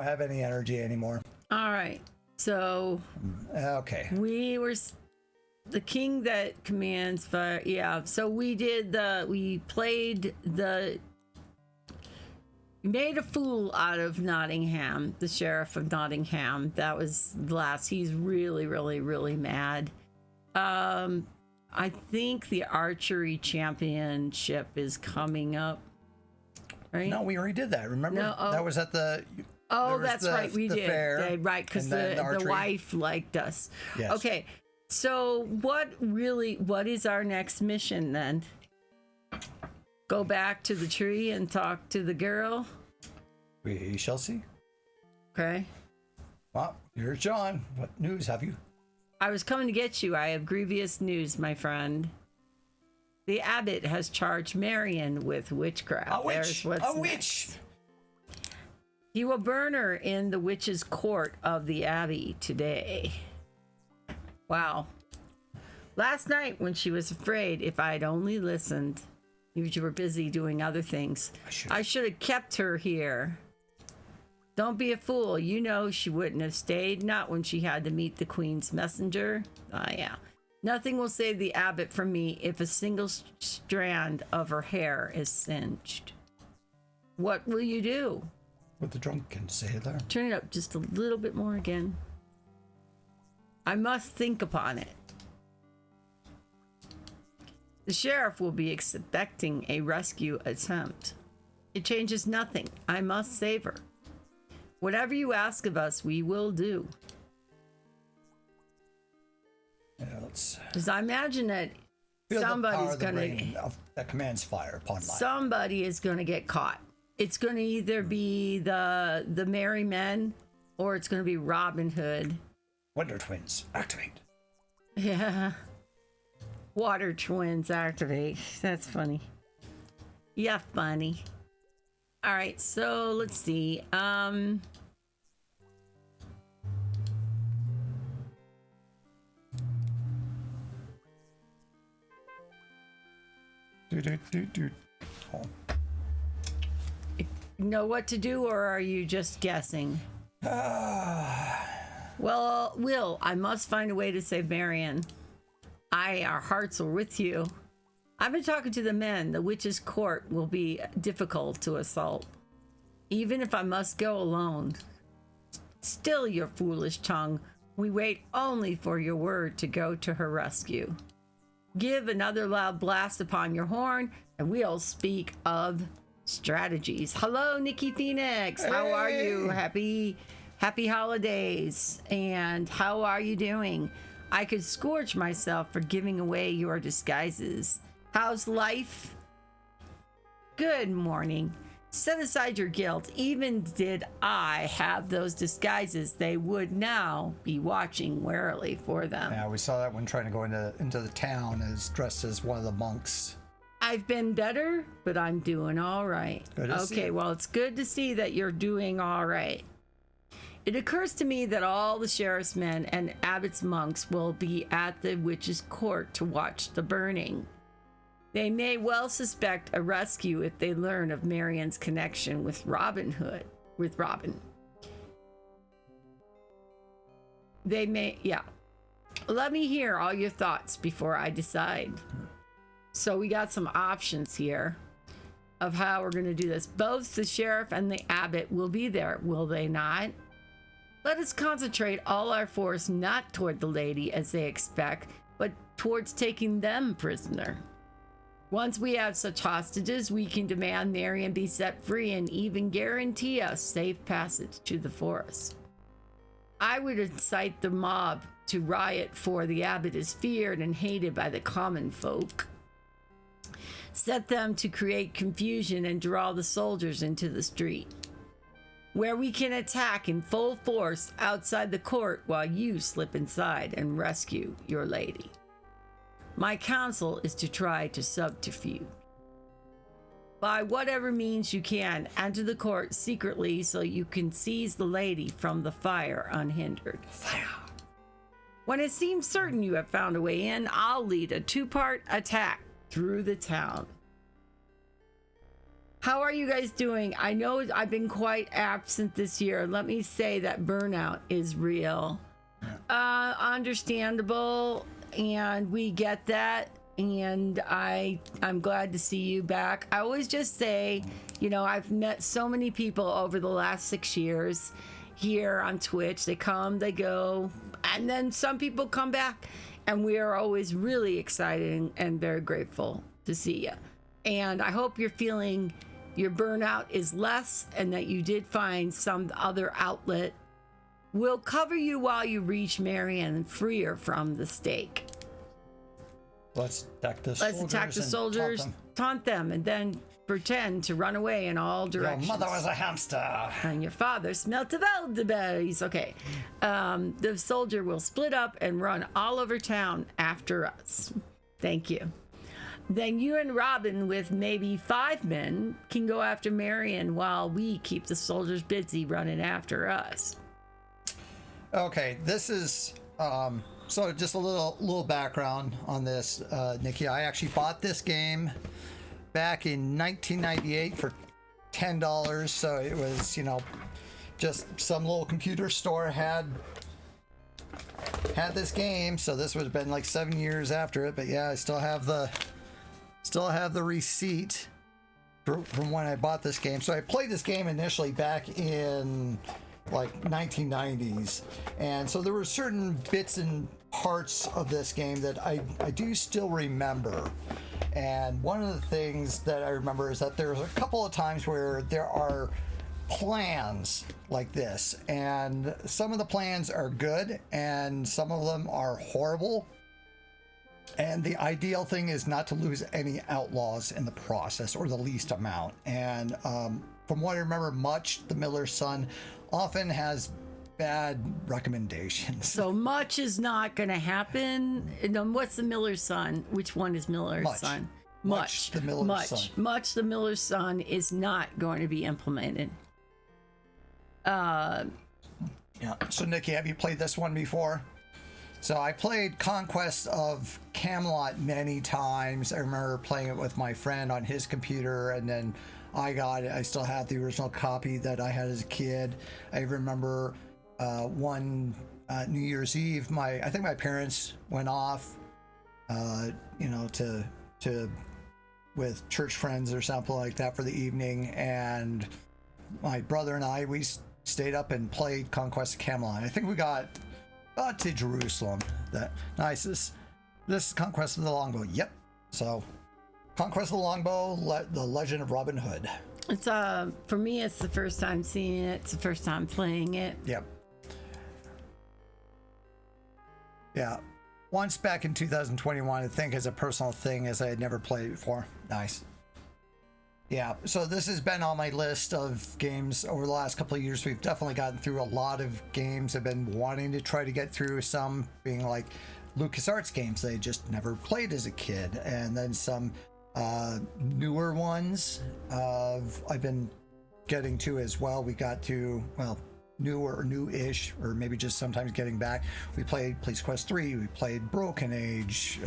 have any energy anymore. All right. So Okay. we were the king that commands fire. Yeah. So we made a fool out of Nottingham, the sheriff of Nottingham. That was last. He's really, really, really mad. I think the archery championship is coming up. Right? No, we already did that. Remember? No, that was at the. Oh, that's right. We did. Fair, right, because the wife liked us. Yes. Okay. So what is our next mission then? Go back to the tree and talk to the girl? We shall see. Okay. Well, here's John. What news have you? I was coming to get you. I have grievous news, my friend. The abbot has charged Marion with witchcraft. A witch! A witch! He will burn her in the witch's court of the abbey today. Wow. Last night when she was afraid, if I'd only listened, you were busy doing other things. I should have kept her here. Don't be a fool. You know she wouldn't have stayed, not when she had to meet the queen's messenger. Ah, yeah. Nothing will save the abbot from me if a single strand of her hair is singed. What will you do? What the drunken sailor. Turn it up just a little bit more again. I must think upon it. The sheriff will be expecting a rescue attempt. It changes nothing. I must save her. Whatever you ask of us, we will do. Because I imagine that somebody's going to... That commands fire upon life. Somebody is going to get caught. It's going to either be the merry men or it's going to be Robin Hood. Wonder Twins, activate. Yeah. Water Twins, activate. That's funny. Yeah, funny. All right, so let's see. Oh. Know what to do, or are you just guessing? Well, Will, I must find a way to save Marion. Our hearts are with you. I've been talking to the men. The witch's court will be difficult to assault. Even if I must go alone. Still your foolish tongue. We wait only for your word to go to her rescue. Give another loud blast upon your horn, and we'll speak of strategies. Hello, Nikki Phoenix. Hey. How are you? Happy holidays. And how are you doing? I could scourge myself for giving away your disguises. How's life? Good morning. Set aside your guilt. Even did I have those disguises, they would now be watching warily for them. Yeah, we saw that one trying to go into the town as dressed as one of the monks. I've been better, but I'm doing all right. Okay, well, it's good to see that you're doing all right. It occurs to me that all the sheriff's men and abbot's monks will be at the witch's court to watch the burning. They may well suspect a rescue if they learn of Marion's connection with Robin. They may, yeah. Let me hear all your thoughts before I decide. So we got some options here of how we're going to do this. Both the sheriff and the abbot will be there, will they not? Let us concentrate all our force not toward the lady as they expect, but towards taking them prisoner. Once we have such hostages, we can demand Marion be set free and even guarantee us safe passage to the forest. I would incite the mob to riot, for the abbot is feared and hated by the common folk. Set them to create confusion and draw the soldiers into the street, where we can attack in full force outside the court while you slip inside and rescue your lady. My counsel is to try to subterfuge. By whatever means you can, enter the court secretly so you can seize the lady from the fire unhindered. Fire! When it seems certain you have found a way in, I'll lead a two-part attack through the town. How are you guys doing? I know I've been quite absent this year. Let me say that burnout is real. Understandable, and we get that. And I'm glad to see you back. I always just say, I've met so many people over the last 6 years here on Twitch. They come, they go, and then some people come back, and we are always really excited and very grateful to see you. And I hope you're feeling your burnout is less and that you did find some other outlet. We'll cover you while you reach Marion and free her from the stake. Let's attack the Let's attack the soldiers, taunt them, and then pretend to run away in all directions. Your mother was a hamster. And your father smelt of elderberries. Okay. The soldier will split up and run all over town after us. Thank you. Then you and Robin, with maybe 5 men, can go after Marion while we keep the soldiers busy running after us. Okay, this is so just a little background on this, Nikki. I actually bought this game back in 1998 for $10. So it was, just some little computer store had this game. So this would have been like 7 years after it. But yeah, I still have the receipt from when I bought this game. So I played this game initially back in like 1990s, and so there were certain bits and parts of this game that I do still remember. And one of the things that I remember is that there's a couple of times where there are plans like this, and some of the plans are good and some of them are horrible. And the ideal thing is not to lose any outlaws in the process, or the least amount. And from what I remember, Much, the Miller's son, often has bad recommendations. So Much is not going to happen. What's the Miller's son? Which one is Miller's son? Much, the Miller's son. Much, the Miller's son is not going to be implemented. Yeah. So Nikki, have you played this one before? So I played Conquest of Camelot many times. I remember playing it with my friend on his computer, and then I still have the original copy that I had as a kid. I remember one New Year's Eve, I think my parents went off, to with church friends or something like that for the evening, and my brother and I, we stayed up and played Conquest of Camelot. I think we got to Jerusalem. That nice. This is Conquest of the Longbow. Yep. So Conquest of the Longbow, the Legend of Robin Hood. It's for me, it's the first time seeing it. It's the first time playing it. Yep. Yeah. Once back in 2021, I think, as a personal thing, as I had never played it before. Nice. Yeah, so this has been on my list of games over the last couple of years. We've definitely gotten through a lot of games. I've been wanting to try to get through, some being like LucasArts games they just never played as a kid, and then some newer ones I've been getting to as well. We got to, well, newer or new-ish, or maybe just sometimes getting back. We played Police Quest 3, we played Broken Age,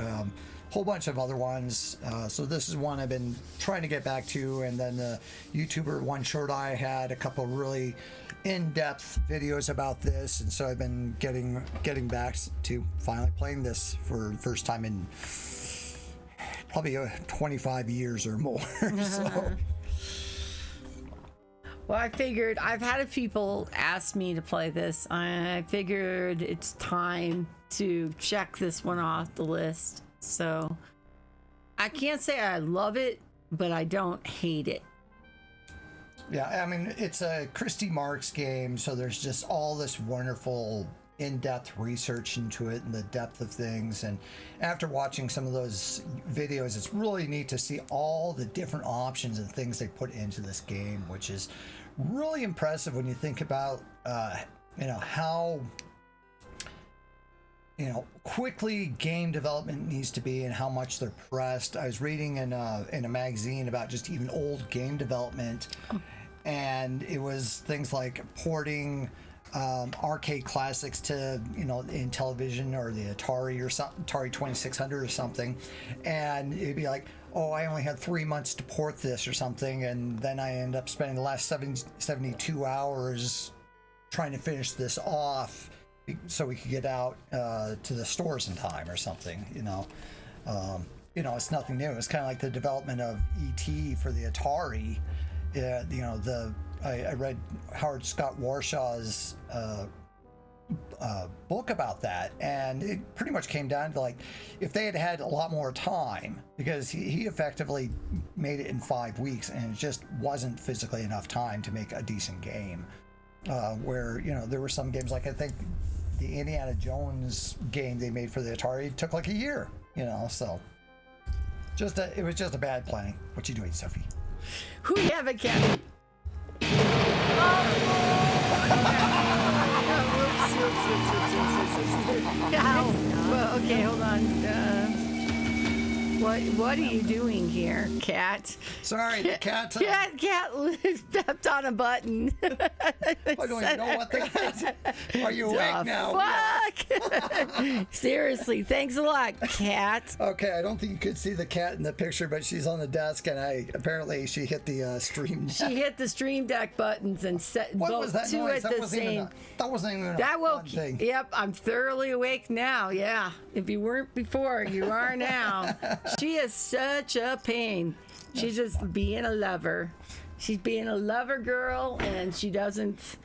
whole bunch of other ones. So this is one I've been trying to get back to. And then the YouTuber One Short Eye had a couple really in-depth videos about this, and so I've been getting back to finally playing this for the first time in probably 25 years or more. So well, I figured, I've had people ask me to play this. I figured it's time to check this one off the list. So I can't say I love it, but I don't hate it. Yeah, I mean, it's a Christy Marks game, so there's just all this wonderful in-depth research into it and the depth of things. And after watching some of those videos, it's really neat to see all the different options and things they put into this game, which is really impressive when you think about how quickly game development needs to be and how much they're pressed. I was reading in a magazine about just even old game development, and it was things like porting arcade classics to in television, or the Atari or something, Atari 2600 or something, and it'd be like, oh, I only had 3 months to port this or something, and then I end up spending the last 72 hours trying to finish this off so we could get out to the stores in time or something, you know. It's nothing new. It's kind of like the development of ET for the Atari. I read Howard Scott Warshaw's book about that, and it pretty much came down to, like, if they had had a lot more time, because he effectively made it in 5 weeks, and it just wasn't physically enough time to make a decent game. Where, there were some games, like I think the Indiana Jones game they made for the Atari took like a year, so it was just a bad planning. What you doing, Sophie? Who you have a cat? Well, okay, hold on. What are you doing here, cat? Sorry, the cat. Cat stepped on a button. I don't even know what that is. Are you awake now? Fuck! Seriously, thanks a lot, cat. Okay, I don't think you could see the cat in the picture, but she's on the desk, and apparently she hit the stream. She hit the stream deck buttons and set both two noise? at the same. That wasn't even That a woke. fun thing. Yep, I'm thoroughly awake now. Yeah, if you weren't before, you are now. She is such a pain. She's just being a lover. She's being a lover girl, and she doesn't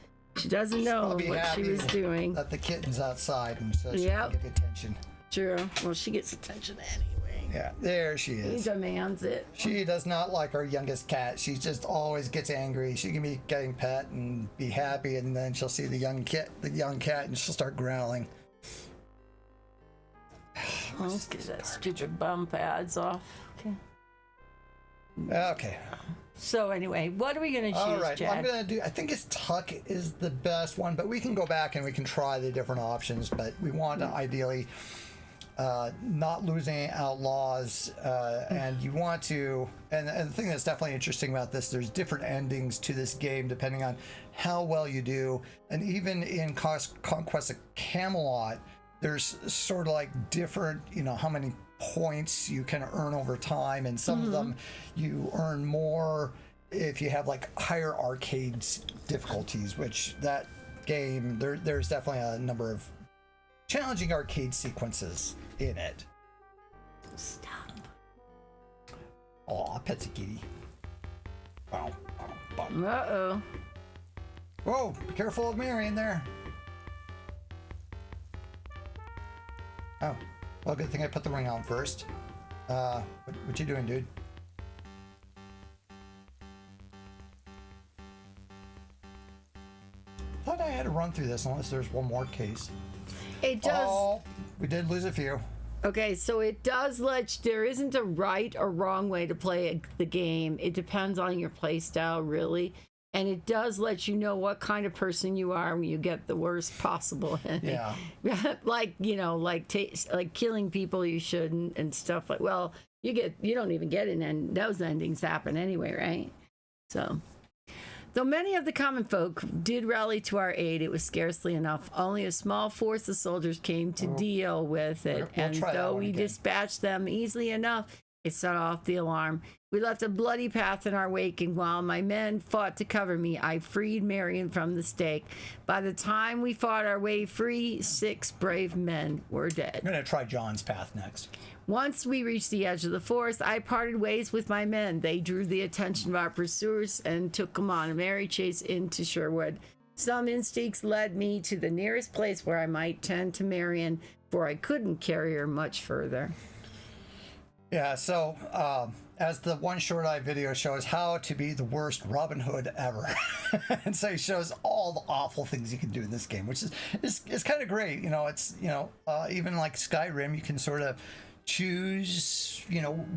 know what she was doing. That the kitten's outside, and so she Yep. can get attention. True. Well, she gets attention anyway. Yeah, there she He is. demands it. She does not like our youngest cat. She just always gets angry. She can be getting pet and be happy, and then she'll see the young cat, and she'll start growling. Let's get that stupid bum pads off. Okay. Okay. So anyway, what are we gonna choose, All right. Chad? Well, I'm gonna do. I think it's Tuck is the best one, but we can go back and we can try the different options. But we want to ideally not lose any outlaws, and you want to. And the thing that's definitely interesting about this, there's different endings to this game depending on how well you do, and even in Conquest of Camelot, there's sort of like different, how many points you can earn over time, and some of them you earn more if you have like higher arcades difficulties, which that game, there's definitely a number of challenging arcade sequences in it. Stop. Aw, Petsy Kitty. Bow, bow, bow. Uh-oh. Whoa, be careful of Mary in there. Oh, well, good thing I put the ring on first. What you doing, dude? Thought I had to run through this unless there's one more case. It does. Oh, we did lose a few. Okay, so it does there isn't a right or wrong way to play the game. It depends on your play style, really. And it does let you know what kind of person you are when you get the worst possible ending. Yeah. like killing people you shouldn't and stuff like. Well, you don't even get an end. Those endings happen anyway, right? So, though many of the common folk did rally to our aid, it was scarcely enough. Only a small force of soldiers came to deal with it, We'll and try that though one we again. dispatched them easily enough, it set off the alarm. We left a bloody path in our wake, and while my men fought to cover me, I freed Marion from the stake. By the time we fought our way free, 6 brave men were dead. I'm gonna try John's path next. Once we reached the edge of the forest, I parted ways with my men. They drew the attention of our pursuers and took them on a merry chase into Sherwood. Some instincts led me to the nearest place where I might tend to Marion, for I couldn't carry her much further. Yeah, so as the one short eye video shows, how to be the worst Robin Hood ever. And so he shows all the awful things you can do in this game, which is kind of great. It's even like Skyrim, you can sort of choose,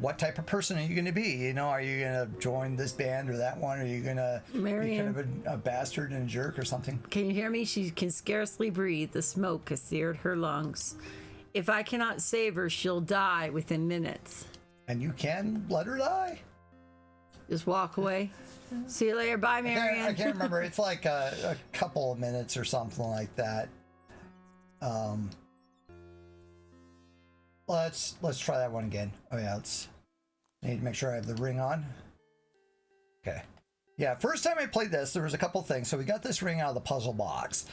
what type of person are you going to be? Are you going to join this band or that one? Are you going to be Marion. kind of a bastard and a jerk or something? Can you hear me? She can scarcely breathe. The smoke has seared her lungs. If I cannot save her, she'll die within minutes. And you can let her die? Just walk away. See you later. Bye, Marion. I can't remember. It's like a couple of minutes or something like that. Let's try that one again. Oh yeah, let's I need to make sure I have the ring on. Okay. Yeah, first time I played this, there was a couple things. So we got this ring out of the puzzle box,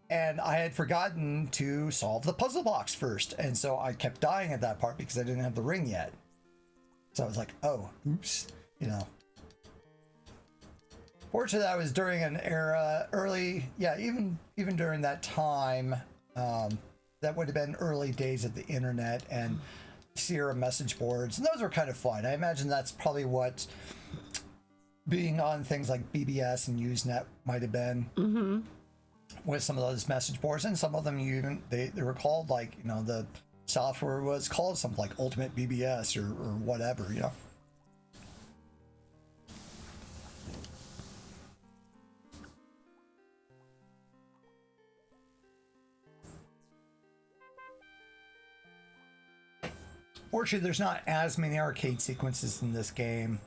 and I had forgotten to solve the puzzle box first. And so I kept dying at that part because I didn't have the ring yet. So I was like, oh, oops, you know. Fortunately, that was during an era early, yeah, even during that time, that would have been early days of the internet and Sierra message boards. And those were kind of fun. I imagine that's probably what being on things like BBS and Usenet might have been with some of those message boards. And some of them even, they were called like, you know, the software was called something like Ultimate BBS or whatever, you know. Fortunately, there's not as many arcade sequences in this game.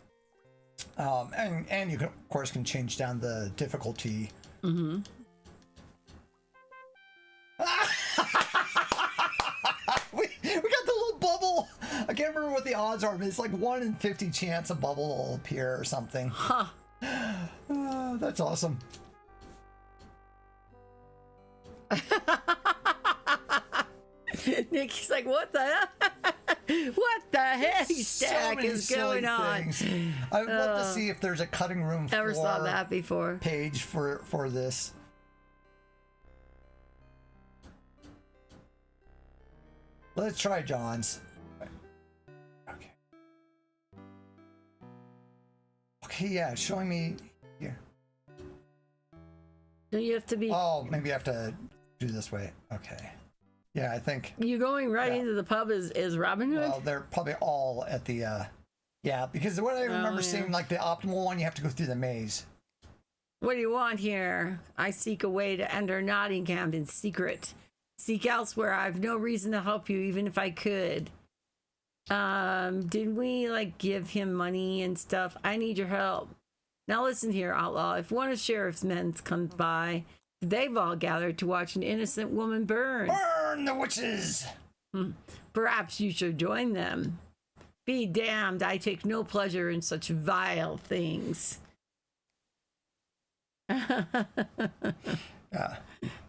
And you can, of course, can change down the difficulty. Mm-hmm. we got the little bubble. I can't remember what the odds are, but it's like 1 in 50 chance a bubble will appear or something. Huh. That's awesome. Nikki's like, what the hell? What the haystack is going on? I would love to see if there's a cutting room floor never saw that before page for this. Let's try John's. Okay. Okay, yeah, showing me here. No, you have to be. Oh, maybe I have to do this way. Okay. Yeah, I think You going right into the pub is Robin Hood? well, they're probably all at the yeah, because what I remember seeing like the optimal one, you have to go through the maze. What do you want here? I seek a way to enter Nottingham in secret. Seek elsewhere. I've no reason to help you, even if I could. Did we like give him money and stuff? I need your help. Now listen here, outlaw. If one of sheriff's men comes by, they've all gathered to watch an innocent woman burn. Burn the witches! Perhaps you should join them. Be damned, I take no pleasure in such vile things. Yeah.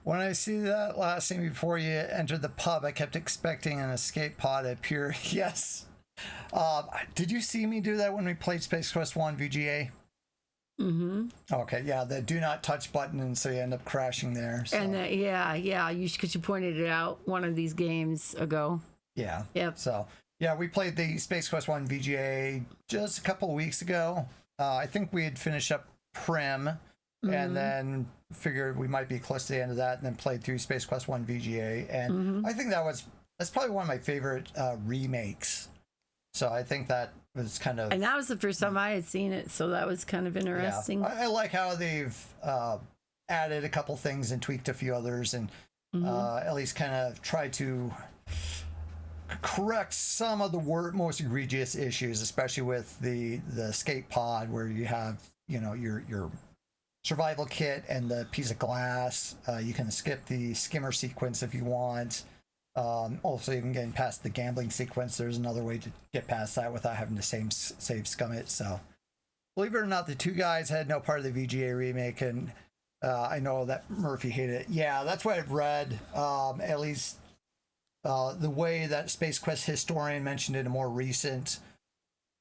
When I see that last scene before you entered the pub, I kept expecting an escape pod to appear. Yes. Did you see me do that when we played Space Quest 1 VGA? Mm-hmm. Okay, yeah, the do not touch button, and so you end up crashing there. So. And because you pointed it out one of these games ago. Yeah. Yep. So, yeah, we played the Space Quest 1 VGA just a couple of weeks ago. I think we had finished up Prim, and then figured we might be close to the end of that, and then played through Space Quest 1 VGA. And I think that's probably one of my favorite remakes. So I think that was kind of... And that was the first time I had seen it, so that was kind of interesting. Yeah. I like how they've added a couple things and tweaked a few others, and at least kind of tried to correct some of the most egregious issues, especially with the escape pod, where you have, you know, your survival kit and the piece of glass. You can skip the skimmer sequence if you want. Also, even getting past the gambling sequence, there's another way to get past that without having to save scum it. So, believe it or not, the two guys had no part of the VGA remake, and I know that Murphy hated it. Yeah, that's what I've read. At least the way that Space Quest historian mentioned in a more recent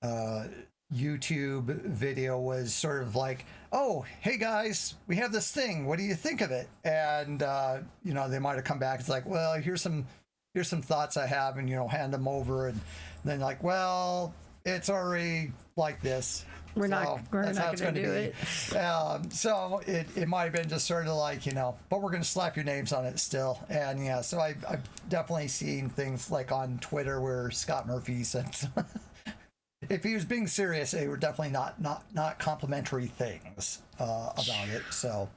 YouTube video was sort of like, oh, hey guys, we have this thing. What do you think of it? And, you know, they might have come back. It's like, well, here's some thoughts I have, and, you know, hand them over. And then like, well, it's already like this. We're not going to do it. So it might have been just sort of like, you know, but we're going to slap your names on it still. And yeah, so I've definitely seen things like on Twitter where Scott Murphy said, if he was being serious, they were definitely not complimentary things about it. So,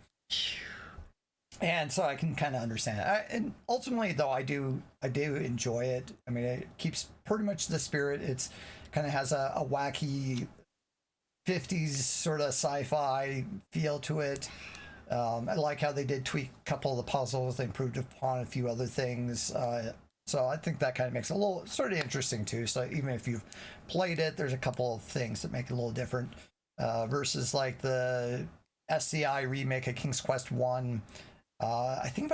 and so I can kind of understand it. And ultimately, though, I do enjoy it. I mean, it keeps pretty much the spirit. It's kind of has a wacky 50s sort of sci-fi feel to it. I like how they did tweak a couple of the puzzles. They improved upon a few other things. So I think that kind of makes it a little sort of interesting too. So even if you've played it, there's a couple of things that make it a little different versus like the SCI remake of King's Quest 1. I think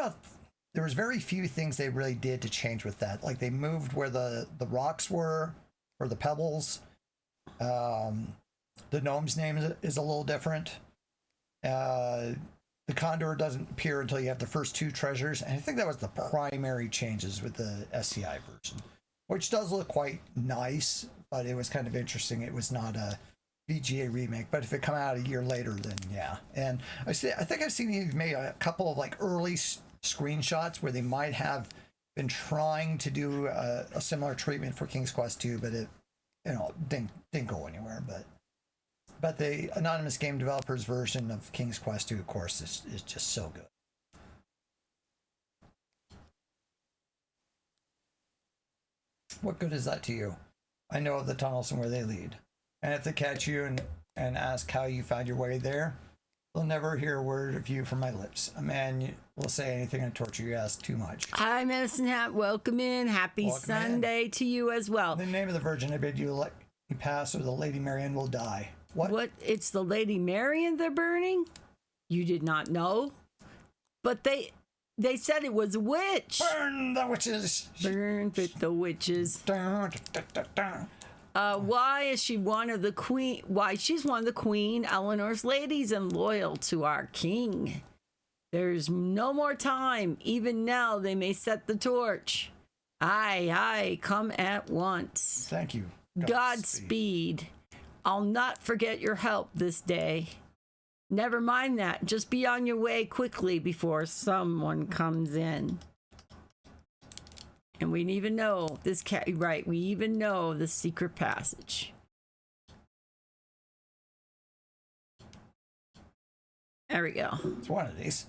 there was very few things they really did to change with that. Like they moved where the rocks were or the pebbles. The gnome's name is a little different. The condor doesn't appear until you have the first 2 treasures, and I think that was the primary changes with the SCI version, which does look quite nice, but it was kind of interesting. It was not a VGA remake, but if it come out a year later, then yeah. And I think I've seen you've made a couple of like early screenshots where they might have been trying to do a similar treatment for King's Quest 2, but it didn't go anywhere. But the anonymous game developers version of King's Quest 2, of course, is just so good. What good is that to you? I know of the tunnels and where they lead. And if they catch you and ask how you found your way there, they'll never hear a word of you from my lips. A man will say anything and torture you ask too much. Hi, Medicine Hat. Welcome in. Happy Sunday to you as well. In the name of the Virgin, I bid you let me pass, or the Lady Marian will die. What? It's the Lady Marian they're burning? You did not know? But they said it was a witch. Burn the witches. Burn with the witches. Dun, dun, dun, dun. Why is she one of the queen? Why she's one of the Queen Eleanor's ladies and loyal to our king. There's no more time. Even now they may set the torch. Aye, come at once. Thank you. Godspeed. I'll not forget your help this day. Never mind that. Just be on your way quickly before someone comes in. And we even know this cat, right? We even know the secret passage. There we go. It's one of these.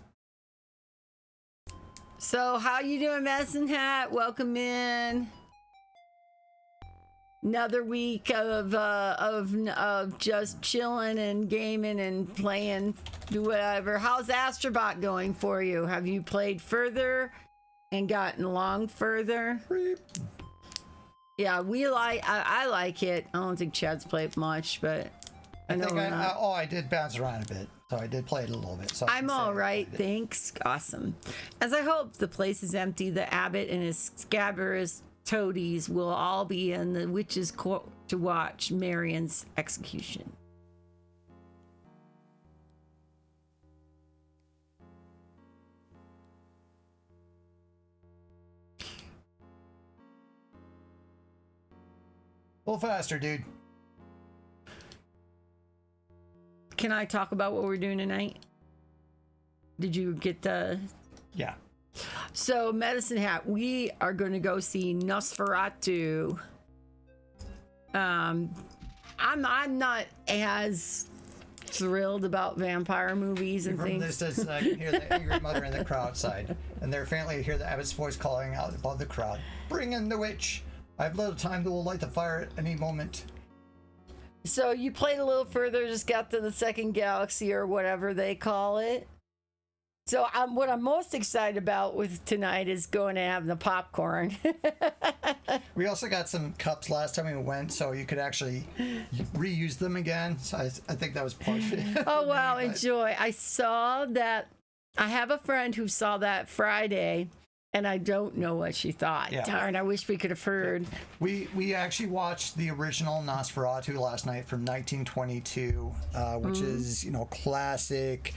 So, how you doing, Medicine Hat? Welcome in. Another week of just chilling and gaming and playing, do whatever. How's Astrobot going for you? Have you played further and gotten along further? Yeah, I like it. I don't think Chad's played much, but I did bounce around a bit, so I did play it a little bit. So I'm all right, thanks. Awesome. As I hope the place is empty, the abbot and his scabrous toadies will all be in the witch's court to watch Marian's execution. A little faster, dude. Can I talk about what we're doing tonight? Did you get the... Yeah. So, Medicine Hat, we are going to go see Nosferatu. I'm not as thrilled about vampire movies and things. This is I can hear the angry mother in the crowd side, and they're faintly hear the abbot's voice calling out above the crowd. Bring in the witch. I have little time that will light the fire at any moment. So you played a little further, just got to the second galaxy or whatever they call it. So what I'm most excited about with tonight is going and having the popcorn. We also got some cups last time we went, so you could actually reuse them again. So I think that was part of it. Oh, wow, enjoy. I saw that. I have a friend who saw that Friday, and I don't know what she thought. Yeah. Darn, I wish we could have heard. We actually watched the original Nosferatu last night from 1922, which is, classic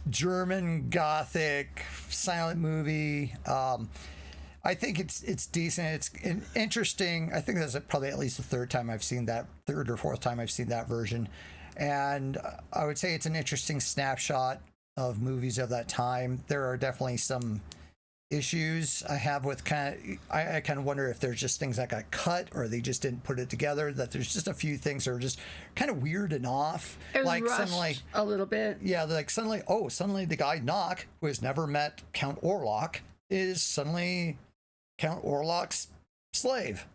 German Gothic silent movie. I think it's decent. It's interesting. I think that's probably at least the third or fourth time I've seen that version. And I would say it's an interesting snapshot of movies of that time. There are definitely some issues I have with I kind of wonder if there's just things that got cut or they just didn't put it together, that there's just a few things that are just kind of weird and off. It was like suddenly a little bit. Yeah, like suddenly the guy Nock, who has never met Count Orlok, is suddenly Count Orlok's slave.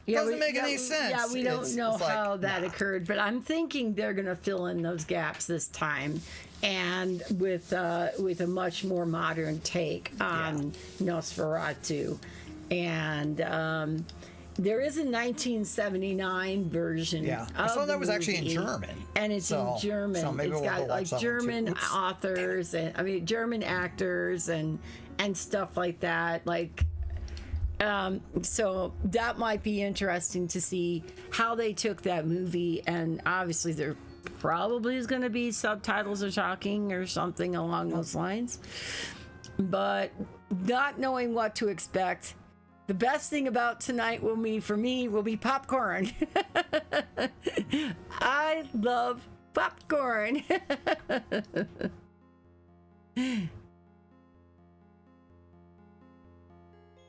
Yeah, doesn't make any sense. Yeah, we don't know how that occurred, but I'm thinking they're going to fill in those gaps this time, and with a much more modern take on Nosferatu. And there is a 1979 version. Yeah, I saw that was actually in German, and it's in German. So maybe it's we'll got like German Oops. authors and German actors and stuff like that. Like, so that might be interesting to see how they took that movie. And obviously, there probably is going to be subtitles or talking or something along those lines. But not knowing what to expect. The best thing about tonight will be popcorn. I love popcorn.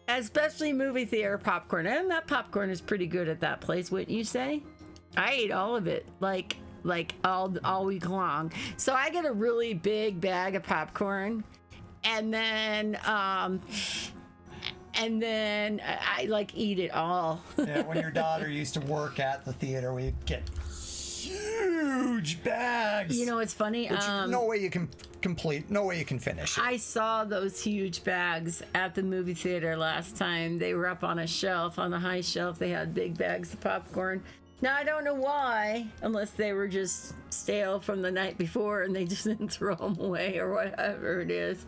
Especially movie theater popcorn. And that popcorn is pretty good at that place, wouldn't you say? I ate all of it, like all week long. So I get a really big bag of popcorn, and then I like eat it all. Yeah, when your daughter used to work at the theater, we'd get huge bags. You know, it's funny. Which no way you can complete, no way you can finish it. I saw those huge bags at the movie theater last time. They were up on a shelf, on the high shelf. They had big bags of popcorn. Now, I don't know why, unless they were just stale from the night before and they just didn't throw them away or whatever it is.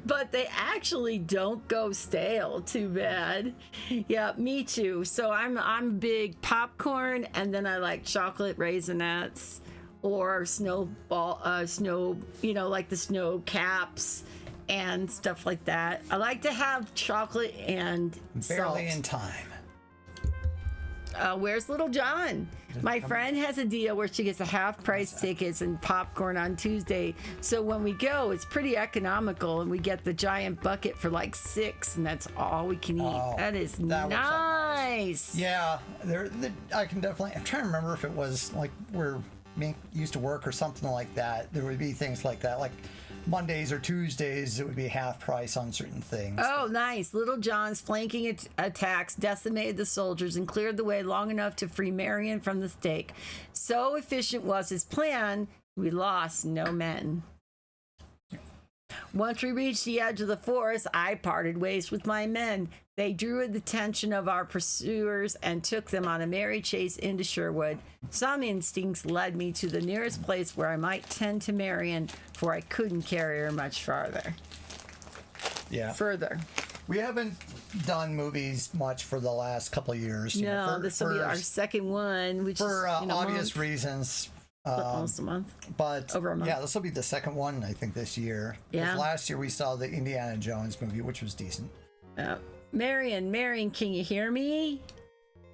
But they actually don't go stale too bad. Yeah, me too. So I'm big popcorn, and then I like chocolate raisinets or snow, like the snow caps and stuff like that. I like to have chocolate and Barely salt. in time. Where's Little John? My friend has a deal where she gets a half-price tickets and popcorn on Tuesday. So when we go, it's pretty economical, and we get the giant bucket for like $6, and that's all we can eat. Oh, that is that works out nice. Yeah, I can definitely. I'm trying to remember if it was like where Mink used to work or something like that. There would be things like that, like Mondays or Tuesdays, it would be half price on certain things. Oh, nice. Little John's flanking attacks decimated the soldiers and cleared the way long enough to free Marion from the stake. So efficient was his plan, we lost no men. Once we reached the edge of the forest, I parted ways with my men. They drew the attention of our pursuers and took them on a merry chase into Sherwood. Some instincts led me to the nearest place where I might tend to Marion, for I couldn't carry her much farther. Yeah. Further. We haven't done movies much for the last couple of years. No, this will be our second one, which for is obvious reasons. Almost a month. But over a month. Yeah, this will be the second one, I think, this year. Yeah. Last year we saw the Indiana Jones movie, which was decent. Marion, can you hear me?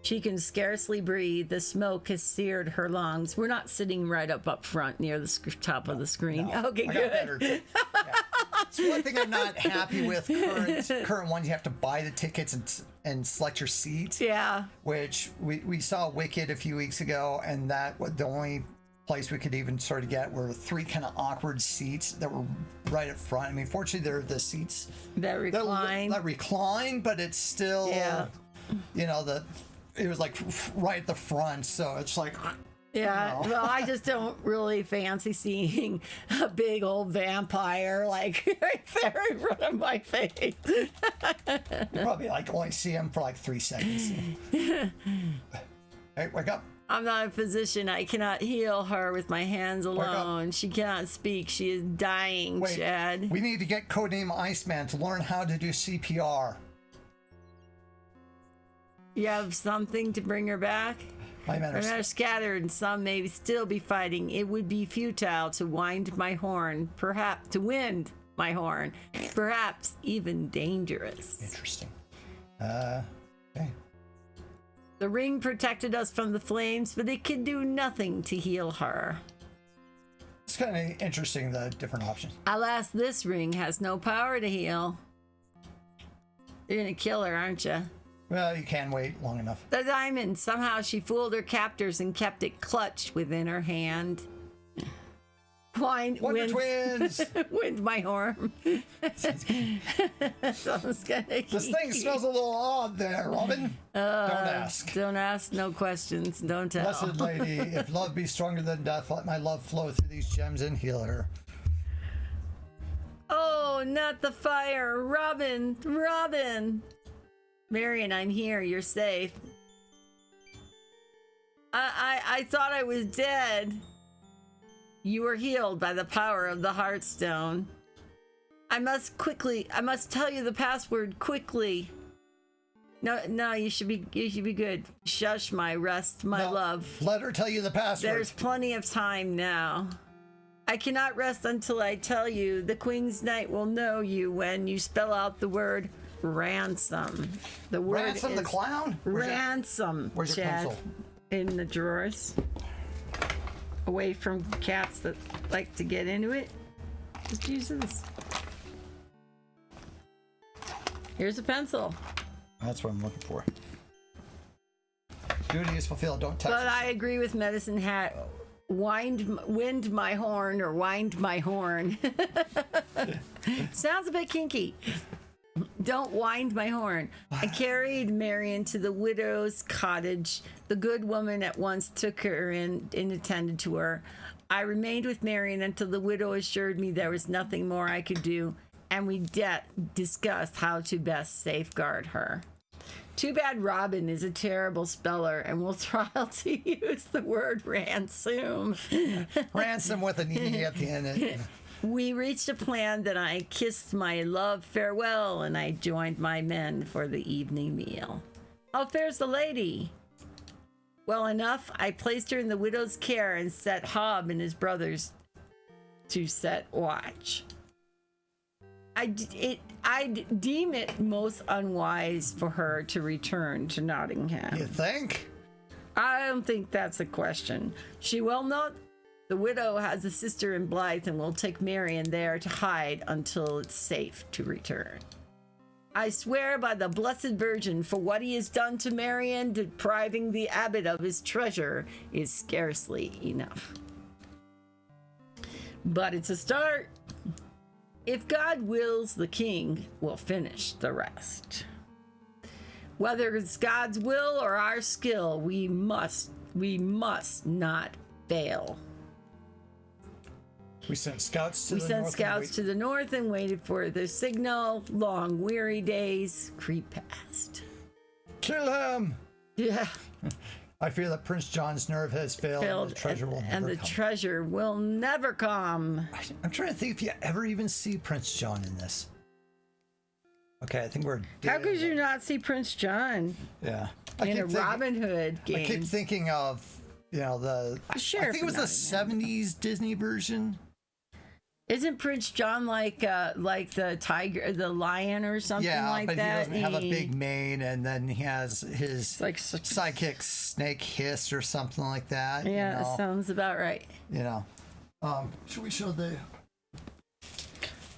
She can scarcely breathe. The smoke has seared her lungs. We're not sitting right up front near the top of the screen. No, Okay, I good. got better. Yeah. It's one thing I'm not happy with current ones. You have to buy the tickets and select your seat. Yeah. Which we saw Wicked a few weeks ago, and that was the only place we could even sort of get were three kind of awkward seats that were right up front. I mean, fortunately, they're the seats that recline. That recline, but it's still, it was like right at the front, so it's like. Yeah, well, I just don't really fancy seeing a big old vampire like right there in front of my face. You probably like only see him for like 3 seconds. Hey, wake up. I'm not a physician. I cannot heal her with my hands alone. She cannot speak. She is dying, Wait, Chad. we need to get Codename Iceman to learn how to do CPR. You have something to bring her back? My men are scattered, and some may still be fighting. It would be futile to wind my horn, perhaps even dangerous. Interesting. Okay. The ring protected us from the flames, but it could do nothing to heal her. It's kind of interesting, the different options. Alas, this ring has no power to heal. You're gonna kill her, aren't you? Well, you can wait long enough. The diamond. Somehow she fooled her captors and kept it clutched within her hand. Wonder Twins! With my horn. This thing smells a little odd there, Robin. Don't ask. Don't ask, no questions. Don't tell. Blessed lady, if love be stronger than death, let my love flow through these gems and heal her. Oh, not the fire. Robin. Marion, I'm here. You're safe. I thought I was dead. You were healed by the power of the Heartstone. I must tell you the password quickly. No, you should be good. Shush, my rest, my love. Let her tell you the password. There's plenty of time now. I cannot rest until I tell you. The Queen's Knight will know you when you spell out the word ransom. The word Ransom is the clown? Ransom. Where's your Chad. pencil? In the drawers. Away from cats that like to get into it. Just use this. Here's a pencil. That's what I'm looking for. Duty is fulfilled. Don't touch But it. I agree with Medicine Hat. Wind my horn or wind my horn. Sounds a bit kinky. Don't wind my horn. I carried Marion to the widow's cottage. The good woman at once took her in and attended to her. I remained with Marion until the widow assured me there was nothing more I could do, and we discussed how to best safeguard her. Too bad Robin is a terrible speller and will try to use the word ransom. Ransom with an E at the end. We reached a plan that I kissed my love farewell and I joined my men for the evening meal. How fares the lady? Well enough. I placed her in the widow's care and set Hob and his brothers to set watch. I deem it most unwise for her to return to Nottingham. You think? I don't think that's a question. She will not. The widow has a sister in Blythe and will take Marion there to hide until it's safe to return. I swear by the Blessed Virgin, for what he has done to Marion, depriving the abbot of his treasure is scarcely enough. But it's a start. If God wills, the king will finish the rest. Whether it's God's will or our skill, we must not fail. We sent scouts to We the sent north. scouts to the north and waited for the signal. Long, weary days creep past. Kill him! Yeah. I fear that Prince John's nerve has failed, and the treasure will never come. Treasure will never come. I'm trying to think if you ever even see Prince John in this. Okay, I think we're... How could you not see Prince John Yeah. in a Robin Hood game? I keep thinking of, the I think it was the 70s Disney version. Isn't Prince John like the tiger, the lion, or something like that? Yeah, but he doesn't have a big mane, and then he has his like sidekick Snake Hiss or something like that. Yeah, sounds about right. Should we show the...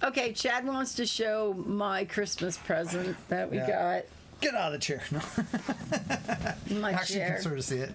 Okay, Chad wants to show my Christmas present that we got. Get out of the chair. No. My Actually, you chair. can sort of see it.